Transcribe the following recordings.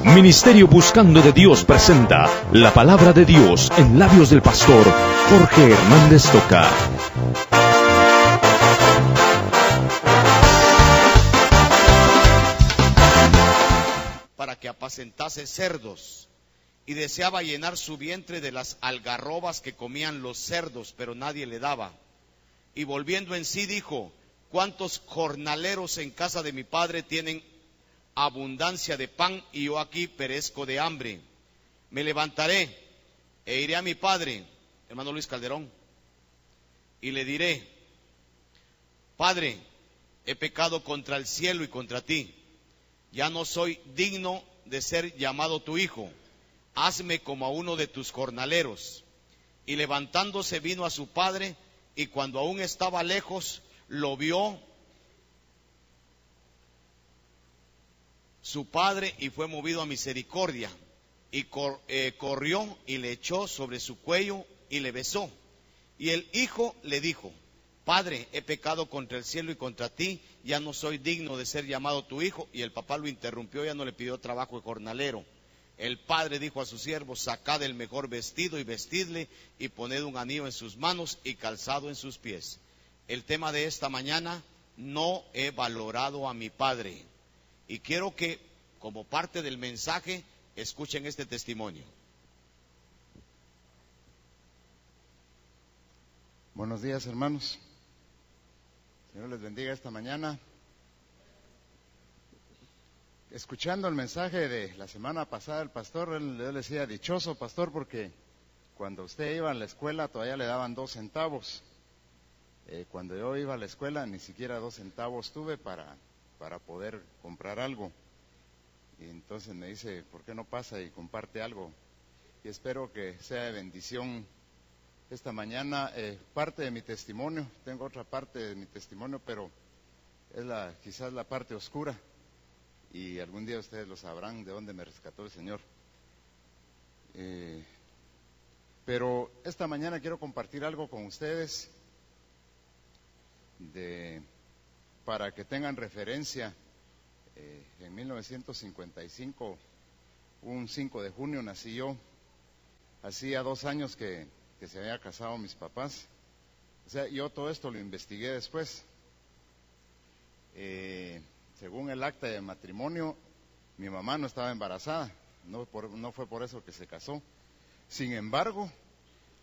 Ministerio Buscando de Dios presenta la palabra de Dios en labios del pastor Jorge Hernández Toca. Para que apacentase cerdos, y deseaba llenar su vientre de las algarrobas que comían los cerdos, pero nadie le daba. Y volviendo en sí dijo: ¿cuántos jornaleros en casa de mi padre tienen abundancia de pan, y yo aquí perezco de hambre? Me levantaré e iré a mi padre, hermano Luis Calderón, y le diré: Padre, he pecado contra el cielo y contra ti, ya no soy digno de ser llamado tu hijo, hazme como a uno de tus jornaleros. Y levantándose vino a su padre, y cuando aún estaba lejos, lo vio su padre, y fue movido a misericordia, y corrió y le echó sobre su cuello y le besó. Y el hijo le dijo: Padre, he pecado contra el cielo y contra ti, ya no soy digno de ser llamado tu hijo. Y el papá lo interrumpió, ya no le pidió trabajo de jornalero. El padre dijo a sus siervos: sacad el mejor vestido y vestidle, y poned un anillo en sus manos y calzado en sus pies. El tema de esta mañana: no he valorado a mi padre. Y quiero que, como parte del mensaje, escuchen este testimonio. Buenos días, hermanos. Señor les bendiga esta mañana. Escuchando el mensaje de la semana pasada, el pastor, él le decía: dichoso pastor, porque cuando usted iba a la escuela todavía le daban 2 centavos. Cuando yo iba a la escuela ni siquiera 2 centavos tuve para poder comprar algo. Y entonces me dice: ¿por qué no pasa y comparte algo? Y espero que sea de bendición esta mañana. Parte de mi testimonio, tengo otra parte de mi testimonio, pero es quizás la parte oscura, y algún día ustedes lo sabrán de dónde me rescató el Señor. Pero esta mañana quiero compartir algo con ustedes para que tengan referencia. En 1955, un 5 de junio nací yo. Hacía 2 años que se había casado mis papás. O sea, yo todo esto lo investigué después. Según el acta de matrimonio, mi mamá no estaba embarazada, no fue por eso que se casó. Sin embargo,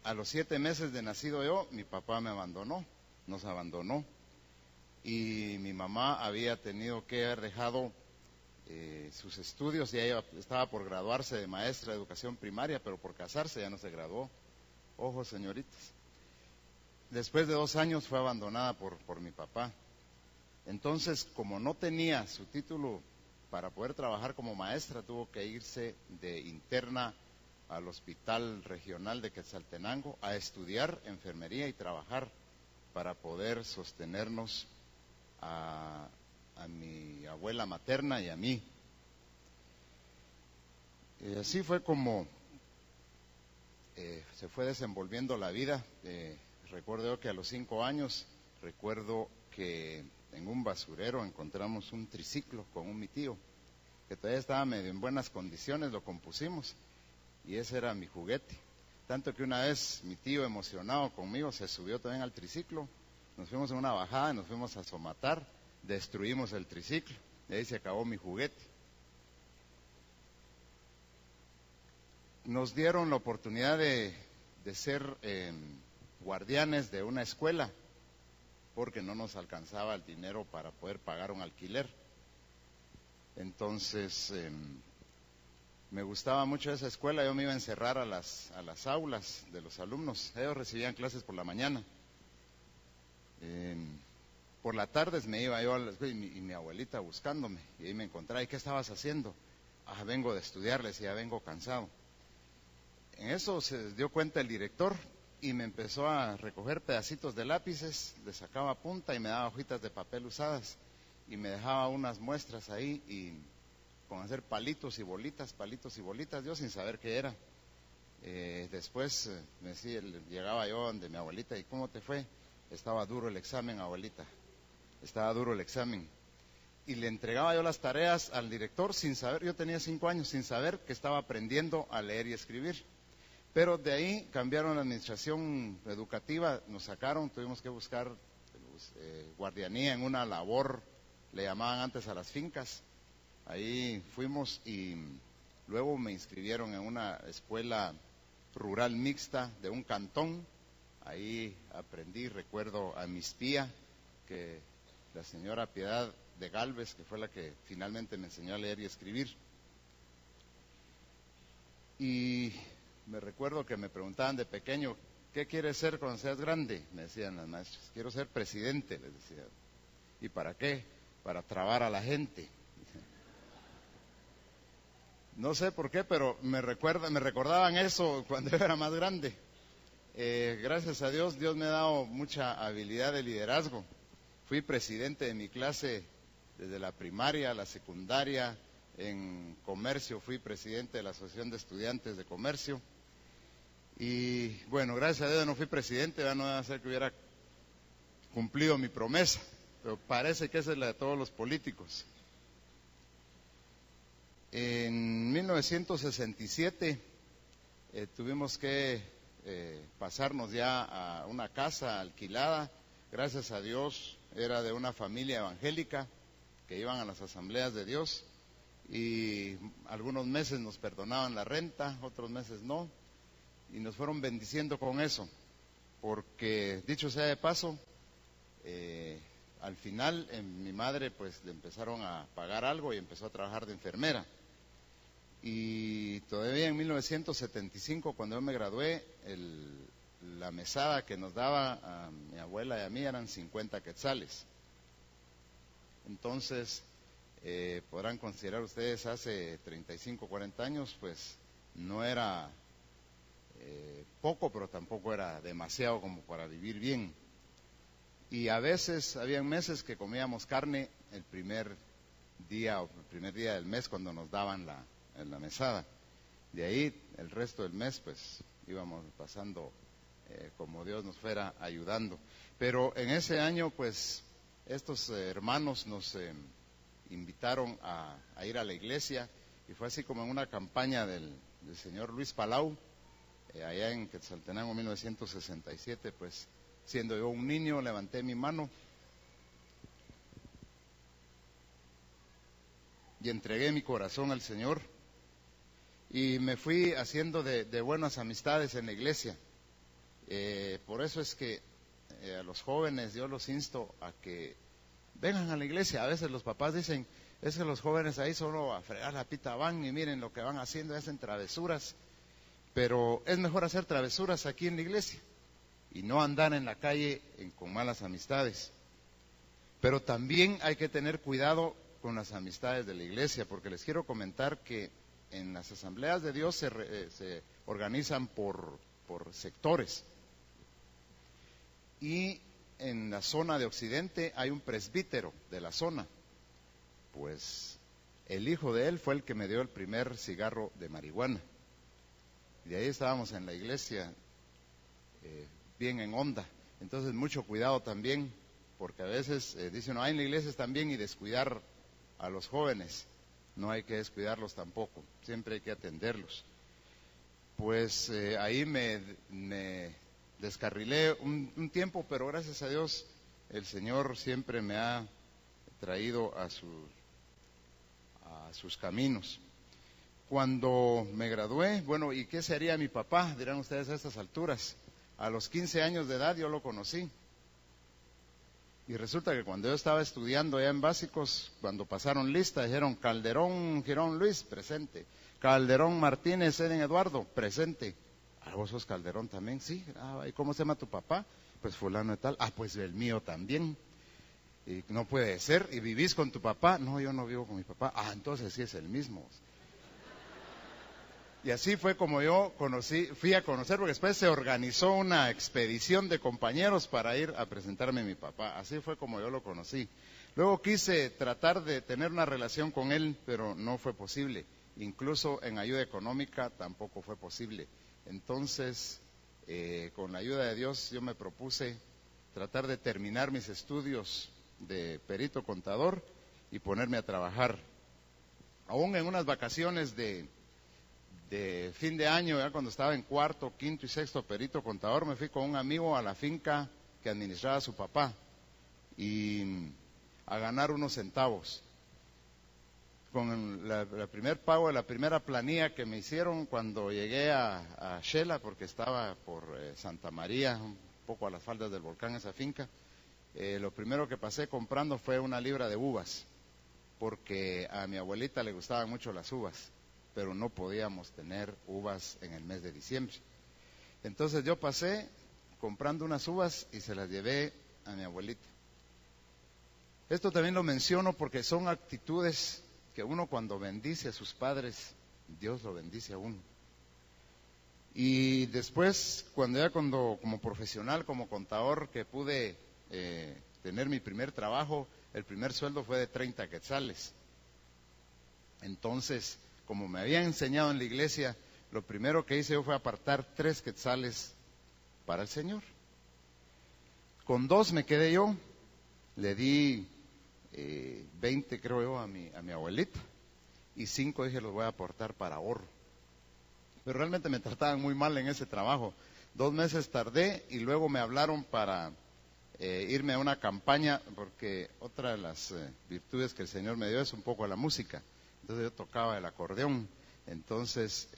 a los 7 meses de nacido yo, mi papá nos abandonó. Y mi mamá había tenido que haber dejado sus estudios, y ella estaba por graduarse de maestra de educación primaria, pero por casarse ya no se graduó. Ojo, señoritas. Después de 2 años fue abandonada por mi papá. Entonces, como no tenía su título para poder trabajar como maestra, tuvo que irse de interna al Hospital Regional de Quetzaltenango a estudiar enfermería y trabajar para poder sostenernos a mi abuela materna y a mí. Así fue como se fue desenvolviendo la vida. Recuerdo que a los 5 años, recuerdo que en un basurero encontramos un triciclo con mi tío, que todavía estaba medio en buenas condiciones, lo compusimos, y ese era mi juguete. Tanto que una vez mi tío, emocionado conmigo, se subió también al triciclo, nos fuimos en una bajada, nos fuimos a Somatar, destruimos el triciclo, y ahí se acabó mi juguete. Nos dieron la oportunidad de ser guardianes de una escuela, porque no nos alcanzaba el dinero para poder pagar un alquiler. Entonces, me gustaba mucho esa escuela. Yo me iba a encerrar a las aulas de los alumnos. Ellos recibían clases por la mañana. Por la tarde me iba yo a la escuela, y mi abuelita buscándome, y ahí me encontraba: ¿y qué estabas haciendo? Vengo de estudiar, le decía, vengo cansado. En eso se dio cuenta el director, y me empezó a recoger pedacitos de lápices, le sacaba punta y me daba hojitas de papel usadas, y me dejaba unas muestras ahí, y con hacer palitos y bolitas, yo sin saber qué era. Después me decía, llegaba yo donde mi abuelita: ¿y cómo te fue? Estaba duro el examen, abuelita, estaba duro el examen. y le entregaba yo las tareas al director sin saber, yo tenía 5 años, sin saber que estaba aprendiendo a leer y escribir. Pero de ahí cambiaron la administración educativa, nos sacaron, tuvimos que buscar guardianía en una labor, le llamaban antes a las fincas. Ahí fuimos y luego me inscribieron en una escuela rural mixta de un cantón. Ahí aprendí, recuerdo a mi espía, que la señora Piedad de Galvez, que fue la que finalmente me enseñó a leer y escribir. Y me recuerdo que me preguntaban de pequeño, ¿qué quieres ser cuando seas grande? Me decían las maestras, quiero ser presidente, les decía. ¿Y para qué? Para trabar a la gente. No sé por qué, pero me recordaban eso cuando yo era más grande. Gracias a Dios, Dios me ha dado mucha habilidad de liderazgo. Fui presidente de mi clase desde la primaria, la secundaria, en comercio, fui presidente de la Asociación de Estudiantes de Comercio. Y bueno, gracias a Dios no fui presidente, no va a ser que hubiera cumplido mi promesa, pero parece que esa es la de todos los políticos. En 1967 tuvimos que pasarnos ya a una casa alquilada. Gracias a Dios era de una familia evangélica que iban a las asambleas de Dios y algunos meses nos perdonaban la renta, otros meses no, y nos fueron bendiciendo con eso, porque dicho sea de paso, al final mi madre pues le empezaron a pagar algo y empezó a trabajar de enfermera. Y todavía en 1975, cuando yo me gradué, la mesada que nos daba a mi abuela y a mí eran 50 quetzales. Entonces, podrán considerar ustedes hace 35, 40 años, pues no era poco, pero tampoco era demasiado como para vivir bien. Y a veces, habían meses que comíamos carne el primer día del mes cuando nos daban la mesada. De ahí, el resto del mes, pues íbamos pasando como Dios nos fuera ayudando. Pero en ese año, pues, estos hermanos nos invitaron a ir a la iglesia, y fue así como en una campaña del señor Luis Palau, allá en Quetzaltenango, 1967, pues, siendo yo un niño, levanté mi mano y entregué mi corazón al Señor, y me fui haciendo de buenas amistades en la iglesia. Por eso es que a los jóvenes yo los insto a que vengan a la iglesia. A veces los papás dicen, es que los jóvenes ahí solo a fregar la pita van y miren lo que van haciendo, hacen travesuras. Pero es mejor hacer travesuras aquí en la iglesia y no andar en la calle con malas amistades. Pero también hay que tener cuidado con las amistades de la iglesia, porque les quiero comentar que en las asambleas de Dios se organizan por sectores. Y en la zona de Occidente hay un presbítero de la zona. Pues el hijo de él fue el que me dio el primer cigarro de marihuana. De ahí estábamos en la iglesia, bien en onda. Entonces mucho cuidado también, porque a veces dicen, no, en la iglesia están bien, y descuidar a los jóvenes. No hay que descuidarlos tampoco, siempre hay que atenderlos. Pues ahí me descarrilé un tiempo, pero gracias a Dios el Señor siempre me ha traído a sus caminos. Cuando me gradué, bueno, ¿y qué sería mi papá? Dirán ustedes a estas alturas. A los 15 años de edad yo lo conocí. Y resulta que cuando yo estaba estudiando allá en básicos, cuando pasaron lista, dijeron Calderón Girón Luis, presente. Calderón Martínez Eden Eduardo, presente. Ah, ¿vos sos Calderón también? Sí. Ah, ¿y cómo se llama tu papá? Pues fulano de tal. Ah, pues el mío también. Y no puede ser. ¿Y vivís con tu papá? No, yo no vivo con mi papá. Ah, entonces sí es el mismo. Y así fue como yo fui a conocer, porque después se organizó una expedición de compañeros para ir a presentarme a mi papá. Así fue como yo lo conocí. Luego quise tratar de tener una relación con él, pero no fue posible. Incluso en ayuda económica tampoco fue posible. Entonces, con la ayuda de Dios, yo me propuse tratar de terminar mis estudios de perito contador y ponerme a trabajar. Aún en unas vacaciones de fin de año, ya cuando estaba en cuarto, quinto y sexto perito contador, me fui con un amigo a la finca que administraba su papá y a ganar unos centavos. Con la primer pago de la primera planilla que me hicieron cuando llegué a Shela, porque estaba por Santa María, un poco a las faldas del volcán esa finca, lo primero que pasé comprando fue una libra de uvas, porque a mi abuelita le gustaban mucho las uvas, pero no podíamos tener uvas en el mes de diciembre. Entonces yo pasé comprando unas uvas y se las llevé a mi abuelita. Esto también lo menciono porque son actitudes que uno cuando bendice a sus padres, Dios lo bendice a uno. Y después, como profesional, como contador, que pude tener mi primer trabajo, el primer sueldo fue de 30 quetzales. Entonces, como me habían enseñado en la iglesia, lo primero que hice yo fue apartar 3 quetzales para el Señor. Con 2 me quedé yo, le di 20 creo yo a mi abuelita, y 5 dije los voy a aportar para ahorro. Pero realmente me trataban muy mal en ese trabajo. 2 meses tardé y luego me hablaron para irme a una campaña, porque otra de las virtudes que el Señor me dio es un poco la música. Entonces yo tocaba el acordeón. Entonces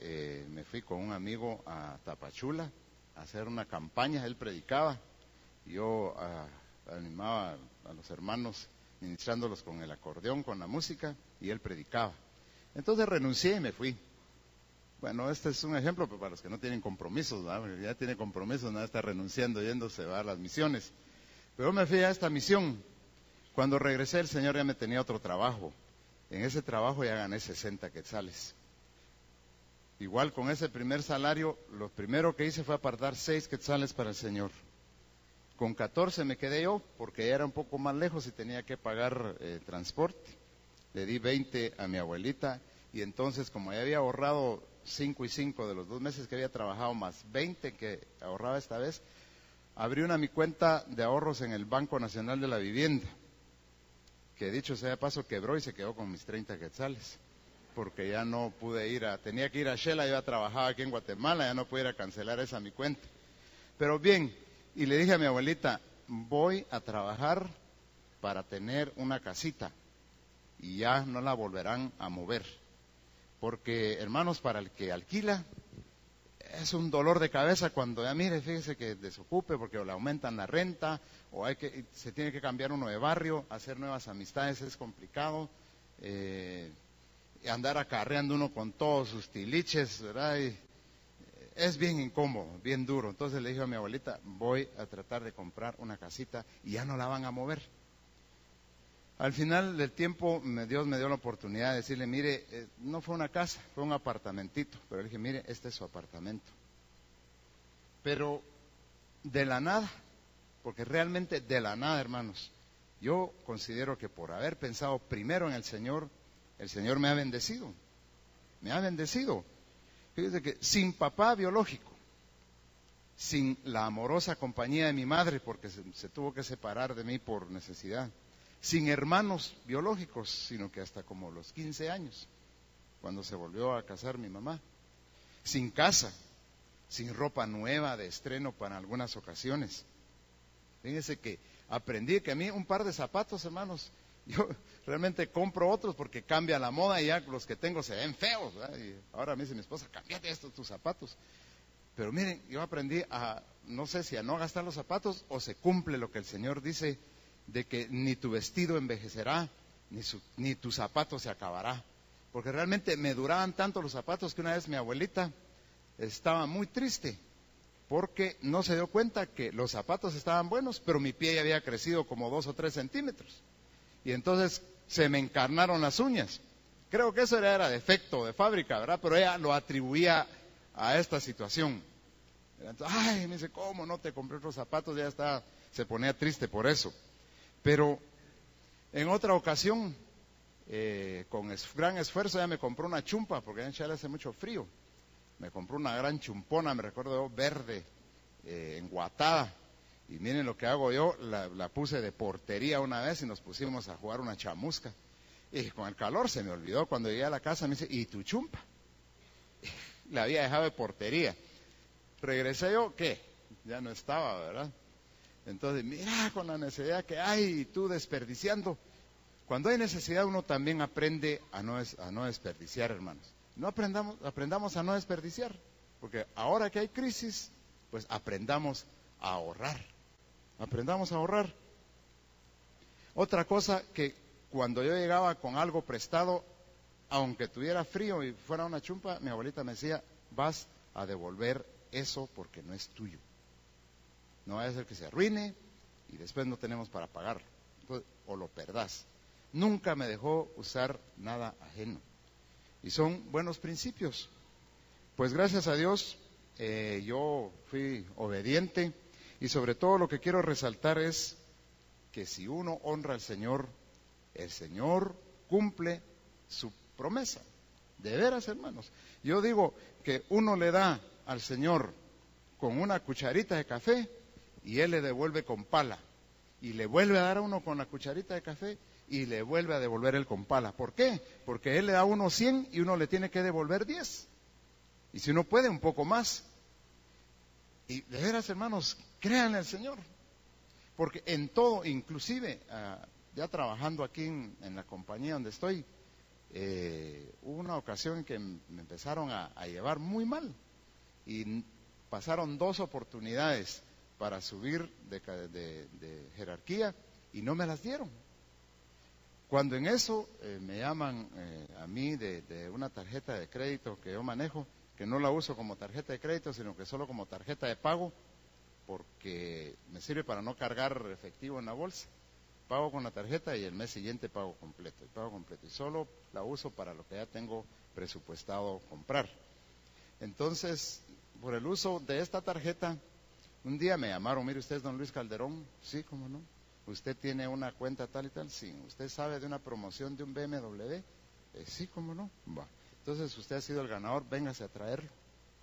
me fui con un amigo a Tapachula a hacer una campaña. Él predicaba, yo animaba a los hermanos ministrándolos con el acordeón, con la música, y él predicaba. Entonces renuncié y me fui. Bueno, este es un ejemplo para los que no tienen compromisos, ¿verdad? Porque ya tiene compromisos, nada está renunciando, yéndose a las misiones. Pero me fui a esta misión. Cuando regresé, el Señor ya me tenía otro trabajo. En ese trabajo ya gané 60 quetzales. Igual con ese primer salario, lo primero que hice fue apartar 6 quetzales para el Señor. Con 14 me quedé yo, porque ya era un poco más lejos y tenía que pagar transporte. Le di 20 a mi abuelita, y entonces, como ya había ahorrado 5 y 5 de los 2 meses que había trabajado, más 20 que ahorraba esta vez, abrí mi cuenta de ahorros en el Banco Nacional de la Vivienda, que dicho sea de paso quebró y se quedó con mis 30 quetzales, porque ya no pude tenía que ir a Shela, yo ya trabajaba aquí en Guatemala, ya no pude ir a cancelar esa mi cuenta. Pero bien, y le dije a mi abuelita, voy a trabajar para tener una casita y ya no la volverán a mover. Porque, hermanos, para el que alquila, es un dolor de cabeza cuando ya mire, fíjese que desocupe porque o le aumentan la renta, o se tiene que cambiar uno de barrio, hacer nuevas amistades es complicado, y andar acarreando uno con todos sus tiliches, ¿verdad? Y es bien incómodo, bien duro. Entonces le dije a mi abuelita, voy a tratar de comprar una casita y ya no la van a mover. Al final del tiempo, Dios me dio la oportunidad de decirle, mire, no fue una casa, fue un apartamentito. Pero le dije, mire, este es su apartamento. Pero de la nada, porque realmente de la nada, hermanos, yo considero que por haber pensado primero en el Señor me ha bendecido. Me ha bendecido. Fíjese que sin papá biológico, sin la amorosa compañía de mi madre, porque se tuvo que separar de mí por necesidad, sin hermanos biológicos, sino que hasta como los 15 años, cuando se volvió a casar mi mamá, sin casa, sin ropa nueva de estreno para algunas ocasiones. Fíjense que aprendí que a mí un par de zapatos, hermanos, yo realmente compro otros porque cambia la moda y ya los que tengo se ven feos, ¿verdad? Y ahora me dice mi esposa, cámbiate tus zapatos. Pero miren, yo aprendí no sé si a no gastar los zapatos, o se cumple lo que el Señor dice, de que ni tu vestido envejecerá, ni tu zapato se acabará. Porque realmente me duraban tanto los zapatos que una vez mi abuelita estaba muy triste, porque no se dio cuenta que los zapatos estaban buenos, pero mi pie ya había crecido como 2 o 3 centímetros. Y entonces se me encarnaron las uñas. Creo que eso era defecto de fábrica, ¿verdad? Pero ella lo atribuía a esta situación. Entonces, ay, me dice, ¿cómo no te compré otros zapatos? Ya se ponía triste por eso. Pero en otra ocasión, con gran esfuerzo, ella me compró una chumpa, porque en Chile hace mucho frío. Me compró una gran chumpona, me recuerdo, verde, enguatada. Y miren lo que hago yo, la puse de portería una vez y nos pusimos a jugar una chamusca. Y con el calor se me olvidó. Cuando llegué a la casa me dice, ¿y tu chumpa? La había dejado de portería. Regresé yo, ¿qué? Ya no estaba, ¿verdad? Entonces, mira, con la necesidad que hay, y tú desperdiciando. Cuando hay necesidad, uno también aprende a no desperdiciar, hermanos. No aprendamos a no desperdiciar. Porque ahora que hay crisis, pues aprendamos a ahorrar. Aprendamos a ahorrar. Otra cosa que cuando yo llegaba con algo prestado, aunque tuviera frío y fuera una chumpa, mi abuelita me decía, vas a devolver eso porque no es tuyo. No vaya a ser que se arruine y después no tenemos para pagarlo. Entonces, o lo perdás. Nunca me dejó usar nada ajeno. Y son buenos principios. Pues gracias a Dios, yo fui obediente. Y sobre todo lo que quiero resaltar es que si uno honra al Señor, el Señor cumple su promesa. De veras, hermanos. Yo digo que uno le da al Señor con una cucharita de café y Él le devuelve con pala. Y le vuelve a dar a uno con la cucharita de café y le vuelve a devolver Él con pala. ¿Por qué? Porque Él le da a uno 100 y uno le tiene que devolver 10. Y si uno puede, un poco más. Y de veras, hermanos, créanle al Señor. Porque en todo, inclusive, ya trabajando aquí en la compañía donde estoy, hubo una ocasión en que me empezaron a llevar muy mal. Y pasaron 2 oportunidades para subir de jerarquía y no me las dieron. Cuando en eso me llaman a mí de una tarjeta de crédito que yo manejo, que no la uso como tarjeta de crédito, sino que solo como tarjeta de pago, porque me sirve para no cargar efectivo en la bolsa. Pago con la tarjeta y el mes siguiente pago completo. Y solo la uso para lo que ya tengo presupuestado comprar. Entonces, por el uso de esta tarjeta, un día me llamaron, mire, usted es don Luis Calderón. Sí, cómo no. ¿Usted tiene una cuenta tal y tal? Sí. ¿Usted sabe de una promoción de un BMW? Sí, cómo no. Va. Entonces, usted ha sido el ganador, véngase a traerlo.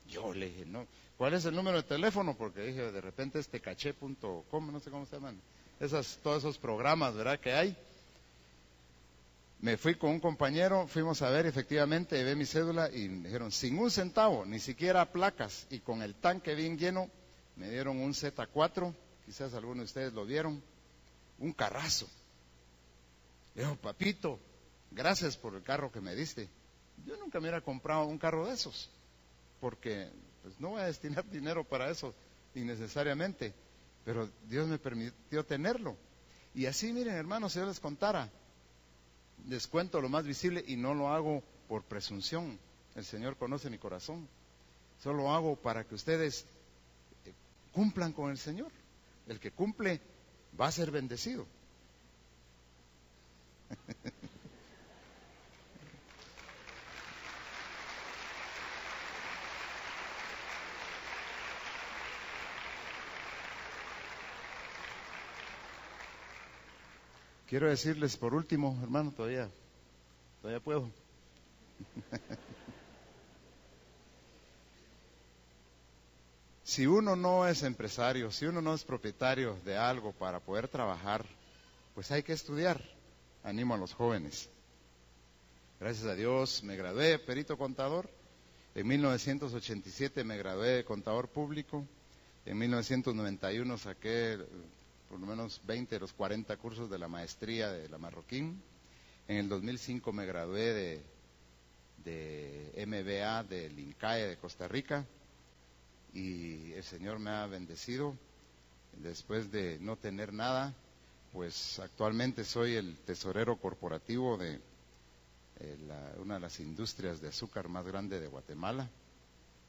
Yo le dije, no. ¿Cuál es el número de teléfono? Porque dije, de repente es tecaché.com, no sé cómo se llaman. Todos esos programas, ¿verdad?, que hay. Me fui con un compañero, fuimos a ver, efectivamente, llevé mi cédula y me dijeron, sin un centavo, ni siquiera placas, y con el tanque bien lleno, me dieron un Z4, quizás algunos de ustedes lo vieron, un carrazo. Le digo, papito, gracias por el carro que me diste. Yo nunca me hubiera comprado un carro de esos, porque pues, no voy a destinar dinero para eso innecesariamente, pero Dios me permitió tenerlo. Y así, miren, hermanos, si yo les contara, les cuento lo más visible y no lo hago por presunción. El Señor conoce mi corazón. Solo lo hago para que ustedes cumplan con el Señor. El que cumple va a ser bendecido. Quiero decirles por último, hermano, todavía puedo. Si uno no es empresario, si uno no es propietario de algo para poder trabajar, pues hay que estudiar. Animo a los jóvenes. Gracias a Dios me gradué de perito contador. En 1987 me gradué de contador público. En 1991 saqué por lo menos 20 de los 40 cursos de la maestría de la Marroquín. En el 2005 me gradué de MBA del INCAE de Costa Rica. Y el Señor me ha bendecido. Después de no tener nada, pues actualmente soy el tesorero corporativo de una de las industrias de azúcar más grande de Guatemala.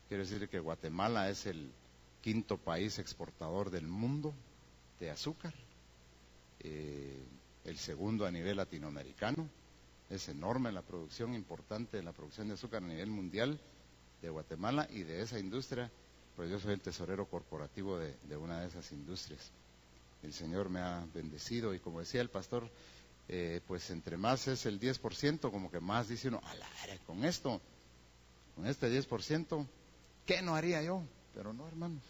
Quiero decir que Guatemala es el 5º país exportador del mundo de azúcar, el 2º a nivel latinoamericano. Es enorme la producción, importante de la producción de azúcar a nivel mundial de Guatemala, y de esa industria, pues yo soy el tesorero corporativo de una de esas industrias. El Señor me ha bendecido, y como decía el pastor, pues entre más es el 10%, como que más dice uno, con este 10%, ¿qué no haría yo? Pero no, hermanos,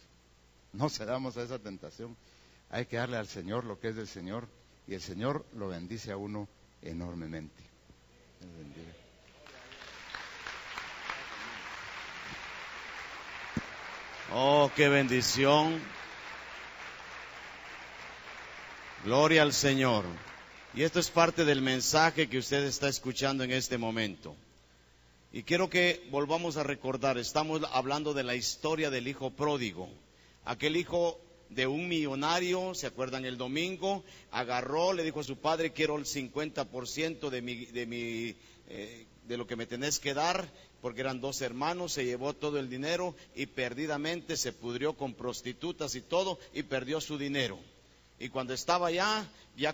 no cedamos a esa tentación. Hay que darle al Señor lo que es del Señor, y el Señor lo bendice a uno enormemente. Oh, qué bendición. Gloria al Señor. Y esto es parte del mensaje que usted está escuchando en este momento. Y quiero que volvamos a recordar, estamos hablando de la historia del hijo pródigo. Aquel hijo de un millonario, ¿se acuerdan? El domingo agarró, le dijo a su padre: quiero el 50% de lo que me tenés que dar, porque eran 2 hermanos. Se llevó todo el dinero y perdidamente se pudrió con prostitutas y todo, y perdió su dinero. Y cuando estaba ya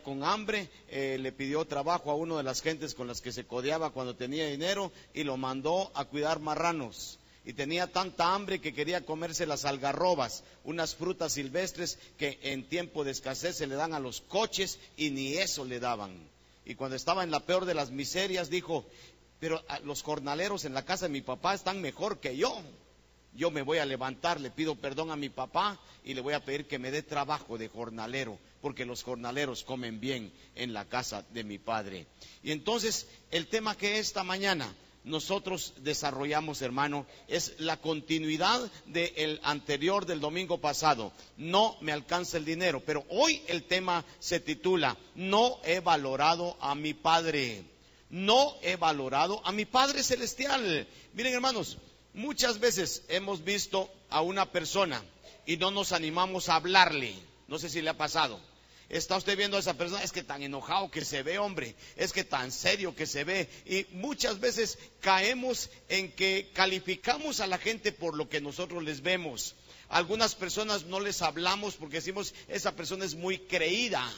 con hambre, le pidió trabajo a uno de las gentes con las que se codeaba cuando tenía dinero, y lo mandó a cuidar marranos. Y tenía tanta hambre que quería comerse las algarrobas, unas frutas silvestres que en tiempo de escasez se le dan a los coches, y ni eso le daban. Y cuando estaba en la peor de las miserias dijo: pero los jornaleros en la casa de mi papá están mejor que yo. Yo me voy a levantar, le pido perdón a mi papá y le voy a pedir que me dé trabajo de jornalero, porque los jornaleros comen bien en la casa de mi padre. Y entonces el tema que esta mañana nosotros desarrollamos, hermano, es la continuidad del anterior, del domingo pasado. No me alcanza el dinero, pero hoy el tema se titula: no he valorado a mi Padre. No he valorado a mi Padre Celestial. Miren, hermanos, muchas veces hemos visto a una persona y no nos animamos a hablarle. No sé si le ha pasado. Está usted viendo a esa persona: es que tan enojado que se ve, hombre, es que tan serio que se ve. Y muchas veces caemos en que calificamos a la gente por lo que nosotros les vemos. A algunas personas no les hablamos porque decimos: esa persona es muy creída.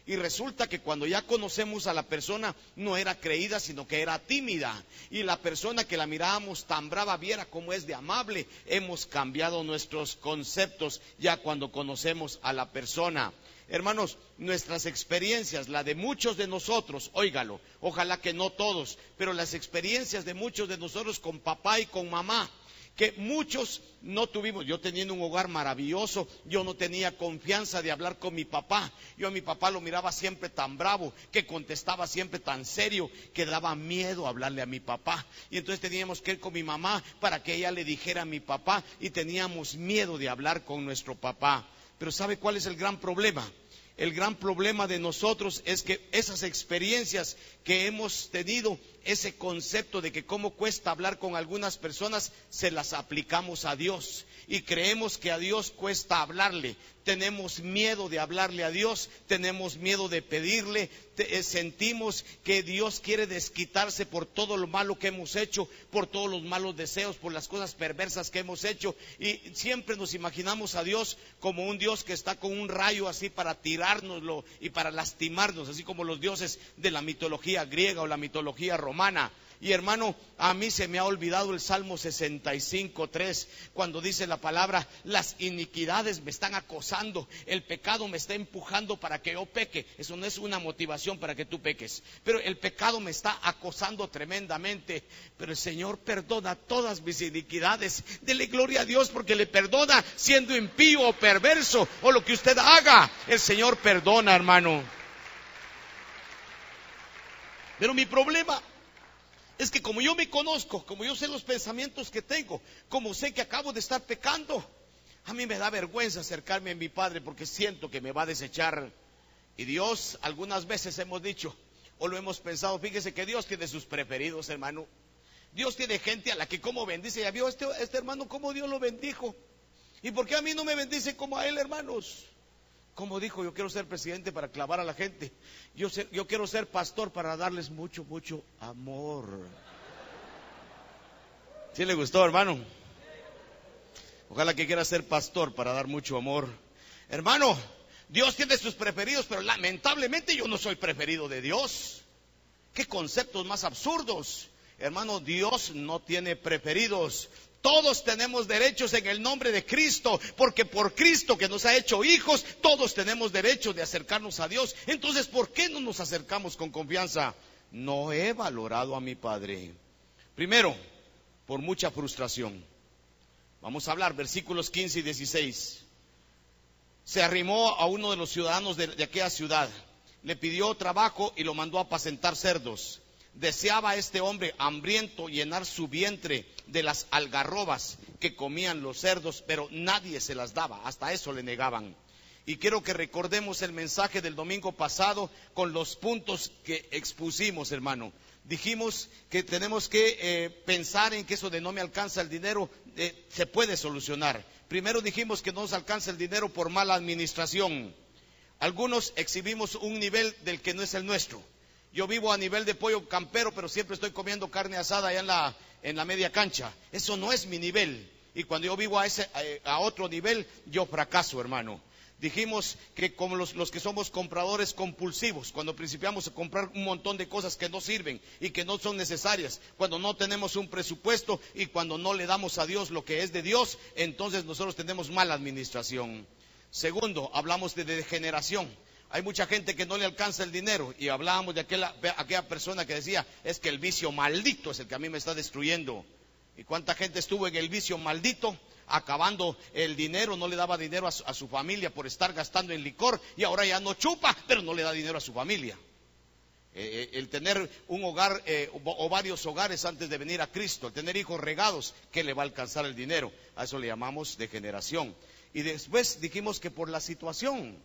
Y resulta que cuando ya conocemos a la persona, no era creída, sino que era tímida. Y la persona que la mirábamos tan brava, viera cómo es de amable. Hemos cambiado nuestros conceptos ya cuando conocemos a la persona. Hermanos, nuestras experiencias, la de muchos de nosotros, óigalo, ojalá que no todos, pero las experiencias de muchos de nosotros con papá y con mamá, que muchos no tuvimos. Yo teniendo un hogar maravilloso, yo no tenía confianza de hablar con mi papá. Yo a mi papá lo miraba siempre tan bravo, que contestaba siempre tan serio, que daba miedo hablarle a mi papá. Y entonces teníamos que ir con mi mamá para que ella le dijera a mi papá, y teníamos miedo de hablar con nuestro papá. Pero ¿sabe cuál es el gran problema? El gran problema de nosotros es que esas experiencias que hemos tenido, ese concepto de que cómo cuesta hablar con algunas personas, se las aplicamos a Dios. Y creemos que a Dios cuesta hablarle. Tenemos miedo de hablarle a Dios, tenemos miedo de pedirle, sentimos que Dios quiere desquitarse por todo lo malo que hemos hecho, por todos los malos deseos, por las cosas perversas que hemos hecho. Y siempre nos imaginamos a Dios como un Dios que está con un rayo así para tirárnoslo y para lastimarnos, así como los dioses de la mitología griega o la mitología romana. Y hermano, a mí se me ha olvidado el Salmo 65:3, cuando dice la palabra: las iniquidades me están acosando, el pecado me está empujando para que yo peque. Eso no es una motivación para que tú peques, pero el pecado me está acosando tremendamente. Pero el Señor perdona todas mis iniquidades. Dele gloria a Dios porque le perdona, siendo impío o perverso o lo que usted haga. El Señor perdona, hermano. Pero mi problema es que como yo me conozco, como yo sé los pensamientos que tengo, como sé que acabo de estar pecando, a mí me da vergüenza acercarme a mi Padre porque siento que me va a desechar. Y Dios, algunas veces hemos dicho o lo hemos pensado, fíjese que Dios tiene sus preferidos, hermano. Dios tiene gente a la que como bendice. Ya vio este hermano cómo Dios lo bendijo. ¿Y por qué a mí no me bendice como a él, hermanos? Como dijo: yo quiero ser presidente para clavar a la gente. Yo quiero ser pastor para darles mucho, mucho amor. ¿Sí le gustó, hermano? Ojalá que quiera ser pastor para dar mucho amor. Hermano, Dios tiene sus preferidos, pero lamentablemente yo no soy preferido de Dios. ¿Qué conceptos más absurdos? Hermano, Dios no tiene preferidos. Todos tenemos derechos en el nombre de Cristo, porque por Cristo que nos ha hecho hijos, todos tenemos derecho de acercarnos a Dios. Entonces, ¿por qué no nos acercamos con confianza? No he valorado a mi Padre. Primero, por mucha frustración. Vamos a hablar, versículos 15 y 16. Se arrimó a uno de los ciudadanos de aquella ciudad, le pidió trabajo y lo mandó a apacentar cerdos. Deseaba este hombre hambriento llenar su vientre de las algarrobas que comían los cerdos, pero nadie se las daba, hasta eso le negaban. Y quiero que recordemos el mensaje del domingo pasado con los puntos que expusimos, hermano. Dijimos que tenemos que pensar en que eso de no me alcanza el dinero se puede solucionar. Primero dijimos que no nos alcanza el dinero por mala administración. Algunos exhibimos un nivel del que no es el nuestro. Yo vivo a nivel de pollo campero, pero siempre estoy comiendo carne asada allá en la media cancha. Eso no es mi nivel. Y cuando yo vivo a otro nivel, yo fracaso, hermano. Dijimos que como los que somos compradores compulsivos, cuando principiamos a comprar un montón de cosas que no sirven y que no son necesarias, cuando no tenemos un presupuesto y cuando no le damos a Dios lo que es de Dios, entonces nosotros tenemos mala administración. Segundo, hablamos de degeneración. Hay mucha gente que no le alcanza el dinero y hablábamos de aquella persona que decía, es que el vicio maldito es el que a mí me está destruyendo. ¿Y cuánta gente estuvo en el vicio maldito? Acabando el dinero, no le daba dinero a su familia por estar gastando en licor, y ahora ya no chupa, pero no le da dinero a su familia. El tener un hogar o varios hogares antes de venir a Cristo, el tener hijos regados, ¿qué le va a alcanzar el dinero? A eso le llamamos degeneración. Y después dijimos que por la situación,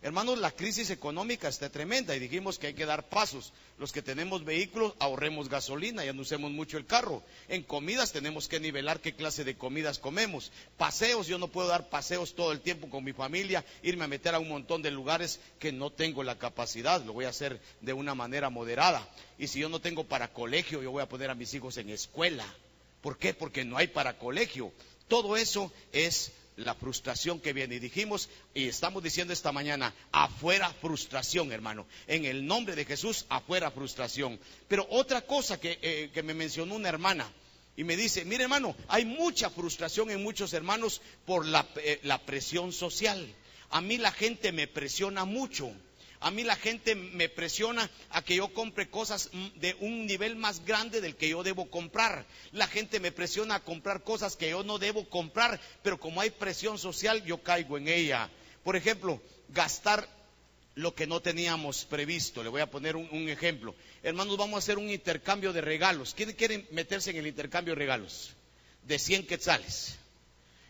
hermanos, la crisis económica está tremenda y dijimos que hay que dar pasos. Los que tenemos vehículos, ahorremos gasolina, ya no usemos mucho el carro. En comidas tenemos que nivelar qué clase de comidas comemos. Paseos, yo no puedo dar paseos todo el tiempo con mi familia, irme a meter a un montón de lugares que no tengo la capacidad. Lo voy a hacer de una manera moderada. Y si yo no tengo para colegio, yo voy a poner a mis hijos en escuela. ¿Por qué? Porque no hay para colegio. Todo eso es la frustración que viene. Y dijimos, y estamos diciendo esta mañana, afuera frustración, hermano. En el nombre de Jesús, afuera frustración. Pero otra cosa que me mencionó una hermana, y me dice, mire hermano, hay mucha frustración en muchos hermanos por la presión social. A mí la gente me presiona mucho. A mí la gente me presiona a que yo compre cosas de un nivel más grande del que yo debo comprar. La gente me presiona a comprar cosas que yo no debo comprar, pero como hay presión social, yo caigo en ella. Por ejemplo, gastar lo que no teníamos previsto. Le voy a poner un ejemplo. Hermanos, vamos a hacer un intercambio de regalos. ¿Quién quiere meterse en el intercambio de regalos? De 100 quetzales.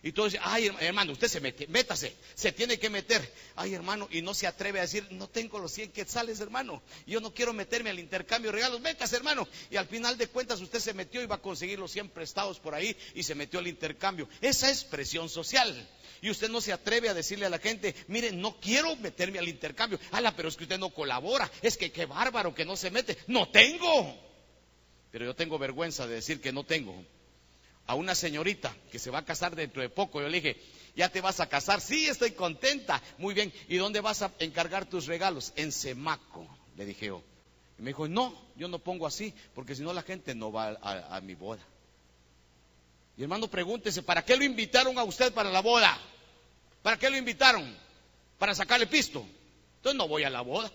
Y todos dicen, ay hermano, usted se mete, métase, se tiene que meter. Ay hermano, y no se atreve a decir, no tengo los 100 quetzales hermano, yo no quiero meterme al intercambio de regalos, métase hermano. Y al final de cuentas usted se metió y va a conseguir los 100 prestados por ahí y se metió al intercambio. Esa es presión social. Y usted no se atreve a decirle a la gente, mire, no quiero meterme al intercambio. Ala, pero es que usted no colabora, es que qué bárbaro que no se mete. No tengo. Pero yo tengo vergüenza de decir que no tengo. A una señorita que se va a casar dentro de poco, yo le dije, ¿ya te vas a casar? Sí, estoy contenta. Muy bien, ¿y dónde vas a encargar tus regalos? En Semaco, le dije yo. Y me dijo, no, yo no pongo así, porque si no la gente no va a mi boda. Y hermano, pregúntese, ¿para qué lo invitaron a usted para la boda? ¿Para qué lo invitaron? ¿Para sacarle pisto? Entonces no voy a la boda.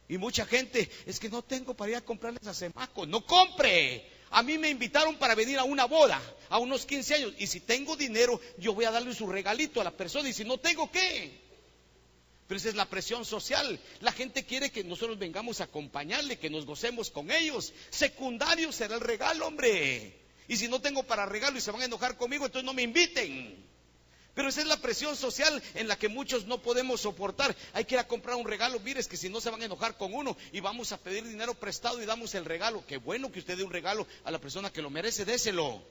Y mucha gente, es que no tengo para ir a comprarles a Semaco. No compre. A mí me invitaron para venir a una boda, a unos 15 años. Y si tengo dinero, yo voy a darle su regalito a la persona. Y si no tengo, ¿qué? Pero esa es la presión social. La gente quiere que nosotros vengamos a acompañarle, que nos gocemos con ellos. Secundario será el regalo, hombre. Y si no tengo para regalo y se van a enojar conmigo, entonces no me inviten. Pero esa es la presión social en la que muchos no podemos soportar. Hay que ir a comprar un regalo. Mire, es que si no se van a enojar con uno y vamos a pedir dinero prestado y damos el regalo. Qué bueno que usted dé un regalo a la persona que lo merece, déselo.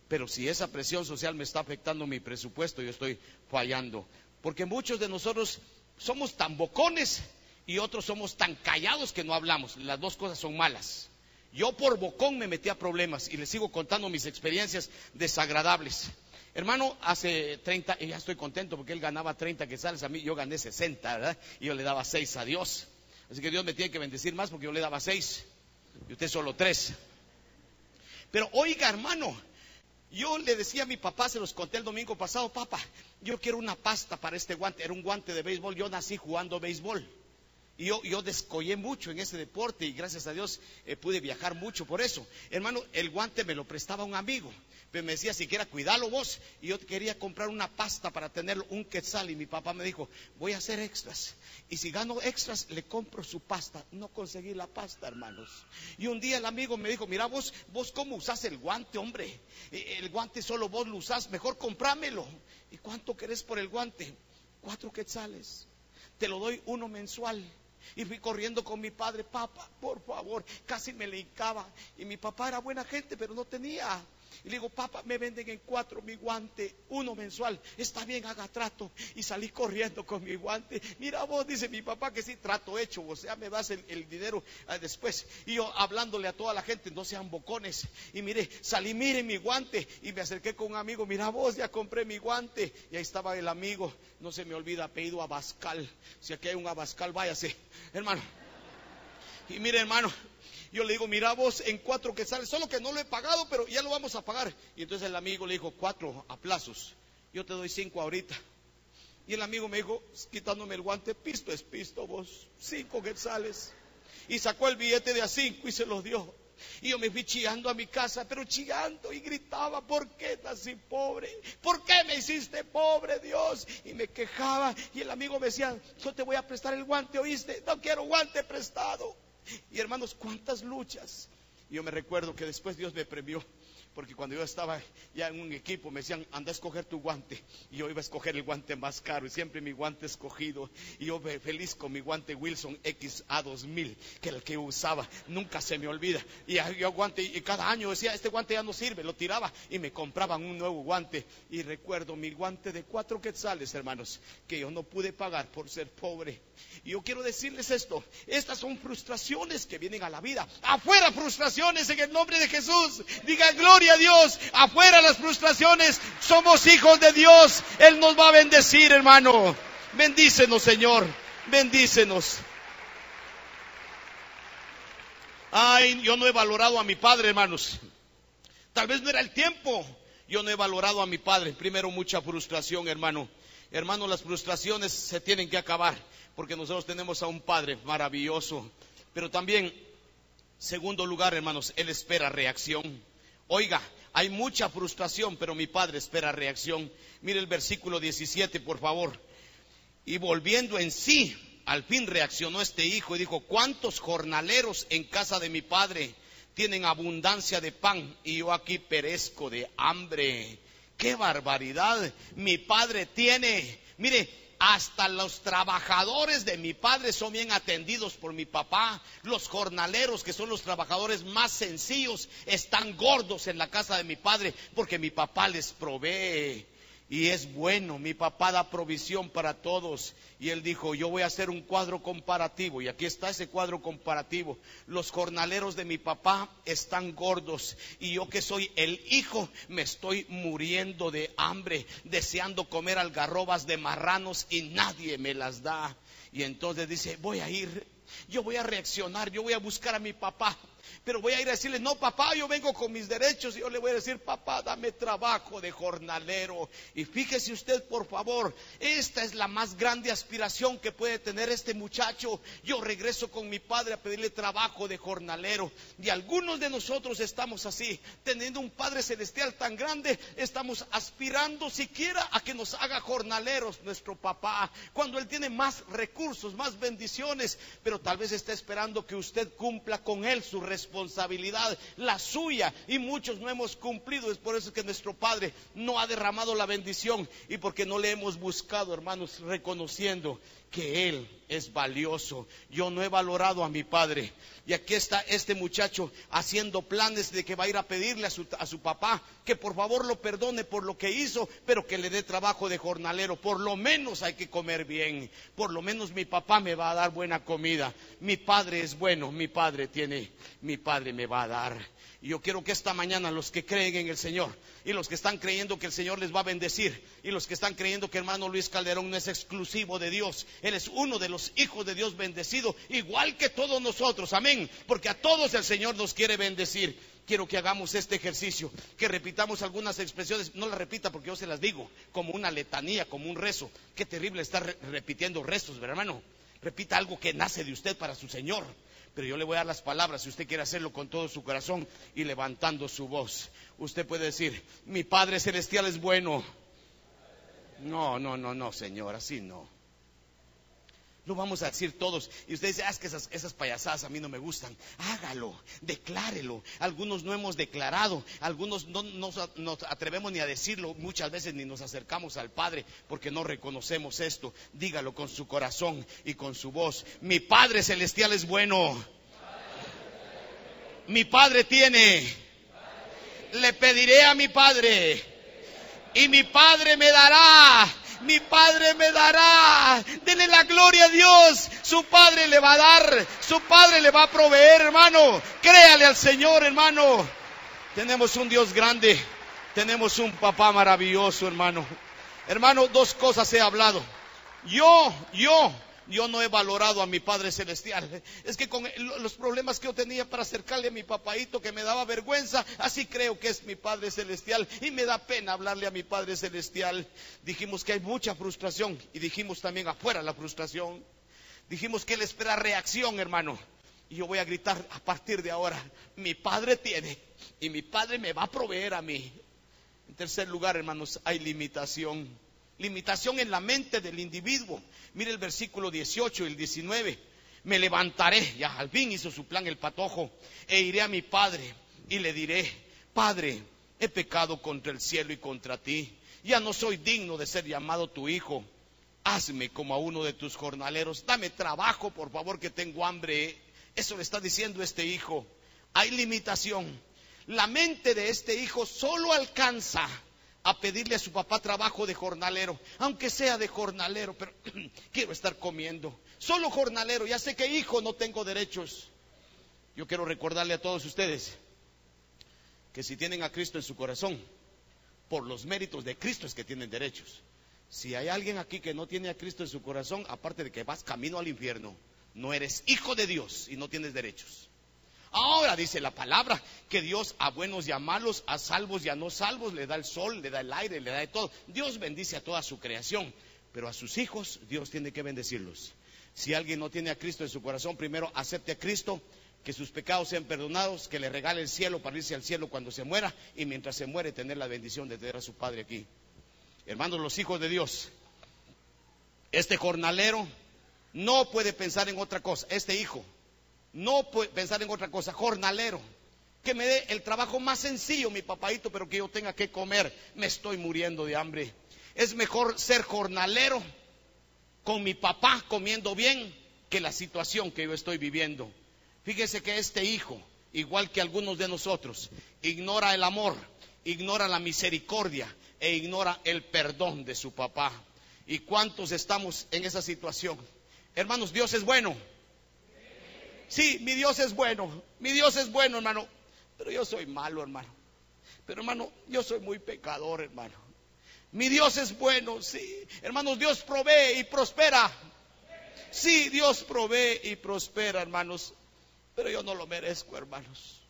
Pero si esa presión social me está afectando mi presupuesto, yo estoy fallando. Porque muchos de nosotros somos tan bocones y otros somos tan callados que no hablamos. Las dos cosas son malas. Yo por bocón me metí a problemas y les sigo contando mis experiencias desagradables. Hermano, hace 30, y ya estoy contento porque él ganaba 30 quetzales, a mí yo gané 60, ¿verdad? Y yo le daba 6 a Dios. Así que Dios me tiene que bendecir más porque yo le daba 6 y usted solo 3. Pero oiga, hermano, yo le decía a mi papá, se los conté el domingo pasado, papá, yo quiero una pasta para este guante. Era un guante de béisbol, yo nací jugando béisbol. Y yo descollé mucho en ese deporte y gracias a Dios pude viajar mucho por eso. Hermano, el guante me lo prestaba un amigo, pero me decía, siquiera cuidalo vos. Y yo quería comprar una pasta para tenerlo, un quetzal. Y mi papá me dijo, voy a hacer extras. Y si gano extras, le compro su pasta. No conseguí la pasta, hermanos. Y un día el amigo me dijo, mira vos cómo usás el guante, hombre. El guante solo vos lo usás, mejor comprámelo. ¿Y cuánto querés por el guante? 4 quetzales. Te lo doy 1 mensual. Y fui corriendo con mi padre, papá, por favor, casi me le hincaba. Y mi papá era buena gente, pero no tenía. Y le digo, papá, me venden en 4 mi guante, 1 mensual. Está bien, haga trato. Y salí corriendo con mi guante. Mira vos, dice mi papá, que sí, trato hecho. O sea, me das el dinero después. Y yo hablándole a toda la gente, no sean bocones. Y mire, salí, mire mi guante. Y me acerqué con un amigo, mira vos, ya compré mi guante. Y ahí estaba el amigo, no se me olvida, apellido Abascal. Si aquí hay un Abascal, váyase, hermano. Y mire, hermano, yo le digo, mira vos, en 4 quetzales, solo que no lo he pagado, pero ya lo vamos a pagar. Y entonces el amigo le dijo, 4 a plazos, yo te doy 5 ahorita. Y el amigo me dijo, quitándome el guante, pisto es pisto vos, 5 quetzales. Y sacó el billete de a 5 y se los dio. Y yo me fui chillando a mi casa, pero chillando, y gritaba, ¿por qué nací pobre? ¿Por qué me hiciste pobre, Dios? Y me quejaba, y el amigo me decía, yo te voy a prestar el guante, ¿oíste? No quiero guante prestado. Y hermanos, cuántas luchas. Y yo me recuerdo que después Dios me premió, porque cuando yo estaba ya en un equipo me decían, anda a escoger tu guante. Y yo iba a escoger el guante más caro, y siempre mi guante escogido. Y yo feliz con mi guante Wilson XA2000, que era el que usaba, nunca se me olvida. Y yo guante, y cada año decía, este guante ya no sirve, lo tiraba y me compraban un nuevo guante. Y recuerdo mi guante de 4 quetzales, hermanos, que yo no pude pagar por ser pobre. Y yo quiero decirles esto, estas son frustraciones que vienen a la vida. Afuera frustraciones en el nombre de Jesús. Diga gloria a Dios. Afuera las frustraciones. Somos hijos de Dios. Él nos va a bendecir, hermano. Bendícenos, Señor. Bendícenos. Ay, yo no he valorado a mi padre, hermanos. Tal vez no era el tiempo. Yo no he valorado a mi padre. Primero, mucha frustración, hermano. Hermano, las frustraciones se tienen que acabar, porque nosotros tenemos a un Padre maravilloso. Pero también, segundo lugar, hermanos, Él espera reacción. Oiga, hay mucha frustración, pero mi Padre espera reacción. Mire el versículo 17, por favor. Y volviendo en sí, al fin reaccionó este hijo y dijo, ¿cuántos jornaleros en casa de mi padre tienen abundancia de pan y yo aquí perezco de hambre? ¡Qué barbaridad! Mi padre tiene, mire, hasta los trabajadores de mi padre son bien atendidos por mi papá. Los jornaleros, que son los trabajadores más sencillos, están gordos en la casa de mi padre porque mi papá les provee. Y es bueno, mi papá da provisión para todos. Y él dijo, yo voy a hacer un cuadro comparativo. Y aquí está ese cuadro comparativo. Los jornaleros de mi papá están gordos. Y yo, que soy el hijo, me estoy muriendo de hambre, deseando comer algarrobas de marranos y nadie me las da. Y entonces dice, voy a ir, yo voy a reaccionar, yo voy a buscar a mi papá. Pero voy a ir a decirle, no papá, yo vengo con mis derechos. Y yo le voy a decir, papá, dame trabajo de jornalero. Y fíjese usted, por favor, esta es la más grande aspiración que puede tener este muchacho. Yo regreso con mi padre a pedirle trabajo de jornalero. Y algunos de nosotros estamos así, teniendo un Padre Celestial tan grande, estamos aspirando siquiera a que nos haga jornaleros nuestro papá, cuando Él tiene más recursos, más bendiciones. Pero tal vez está esperando que usted cumpla con Él su responsabilidad, la suya, y muchos no hemos cumplido. Es por eso que nuestro Padre no ha derramado la bendición, y porque no le hemos buscado, hermanos, reconociendo que Él es valioso. Yo no he valorado a mi padre, y aquí está este muchacho haciendo planes de que va a ir a pedirle a su papá que por favor lo perdone por lo que hizo, pero que le dé trabajo de jornalero. Por lo menos hay que comer bien, por lo menos mi papá me va a dar buena comida. Mi padre es bueno, mi padre me va a dar. Y yo quiero que esta mañana los que creen en el Señor, y los que están creyendo que el Señor les va a bendecir, y los que están creyendo que hermano Luis Calderón no es exclusivo de Dios, él es uno de los hijos de Dios bendecido, igual que todos nosotros, amén, porque a todos el Señor nos quiere bendecir. Quiero que hagamos este ejercicio, que repitamos algunas expresiones. No las repita porque yo se las digo, como una letanía, como un rezo. Qué terrible estar repitiendo rezos, ¿verdad, hermano? Repita algo que nace de usted para su Señor. Pero yo le voy a dar las palabras, si usted quiere hacerlo con todo su corazón y levantando su voz. Usted puede decir: mi Padre Celestial es bueno. No, Señor, así no. Lo vamos a decir todos. Y usted dice: es que esas payasadas a mí no me gustan. Hágalo, declárelo. Algunos no hemos declarado, algunos no nos atrevemos ni a decirlo. Muchas veces ni nos acercamos al Padre porque no reconocemos esto. Dígalo con su corazón y con su voz: mi Padre Celestial es bueno. Mi Padre tiene. Le pediré a mi Padre y mi Padre me dará. Mi Padre me dará. Denle la gloria a Dios. Su Padre le va a dar. Su Padre le va a proveer, hermano. Créale al Señor, hermano. Tenemos un Dios grande. Tenemos un papá maravilloso, hermano. Hermano, dos cosas he hablado. Yo no he valorado a mi Padre Celestial. Es que con los problemas que yo tenía para acercarle a mi papaito, que me daba vergüenza, así creo que es mi Padre Celestial. Y me da pena hablarle a mi Padre Celestial. Dijimos que hay mucha frustración. Y dijimos también afuera la frustración. Dijimos que Él espera reacción, hermano. Y yo voy a gritar a partir de ahora: mi Padre tiene y mi Padre me va a proveer a mí. En tercer lugar, hermanos, hay limitación. Limitación en la mente del individuo. Mire el versículo 18 y el 19. Me levantaré, ya al fin hizo su plan el patojo, e iré a mi padre y le diré: Padre, he pecado contra el cielo y contra ti. Ya no soy digno de ser llamado tu hijo. Hazme como a uno de tus jornaleros. Dame trabajo, por favor, que tengo hambre. Eso le está diciendo este hijo. Hay limitación. La mente de este hijo solo alcanza a pedirle a su papá trabajo de jornalero, aunque sea de jornalero, pero quiero estar comiendo. Solo jornalero, ya sé que hijo no tengo derechos. Yo quiero recordarle a todos ustedes que si tienen a Cristo en su corazón, por los méritos de Cristo es que tienen derechos. Si hay alguien aquí que no tiene a Cristo en su corazón, aparte de que vas camino al infierno, no eres hijo de Dios y no tienes derechos. Ahora dice la palabra que Dios a buenos y a malos, a salvos y a no salvos, le da el sol, le da el aire, le da de todo. Dios bendice a toda su creación, pero a sus hijos Dios tiene que bendecirlos. Si alguien no tiene a Cristo en su corazón, primero acepte a Cristo, que sus pecados sean perdonados, que le regale el cielo para irse al cielo cuando se muera, y mientras se muere tener la bendición de tener a su Padre aquí. Hermanos, los hijos de Dios, este jornalero no puede pensar en otra cosa. Este hijo no puede pensar en otra cosa. Jornalero, que me dé el trabajo más sencillo, mi papaito, pero que yo tenga que comer. Me estoy muriendo de hambre. Es mejor ser jornalero con mi papá comiendo bien que la situación que yo estoy viviendo. Fíjese que este hijo, igual que algunos de nosotros, ignora el amor, ignora la misericordia e ignora el perdón de su papá. ¿Y cuántos estamos en esa situación? Hermanos, Dios es bueno. Sí, mi Dios es bueno. Mi Dios es bueno, hermano. Pero yo soy malo, hermano. Pero, hermano, yo soy muy pecador, hermano. Mi Dios es bueno, sí. Hermanos, Dios provee y prospera. Sí, Dios provee y prospera, hermanos. Pero yo no lo merezco, hermanos.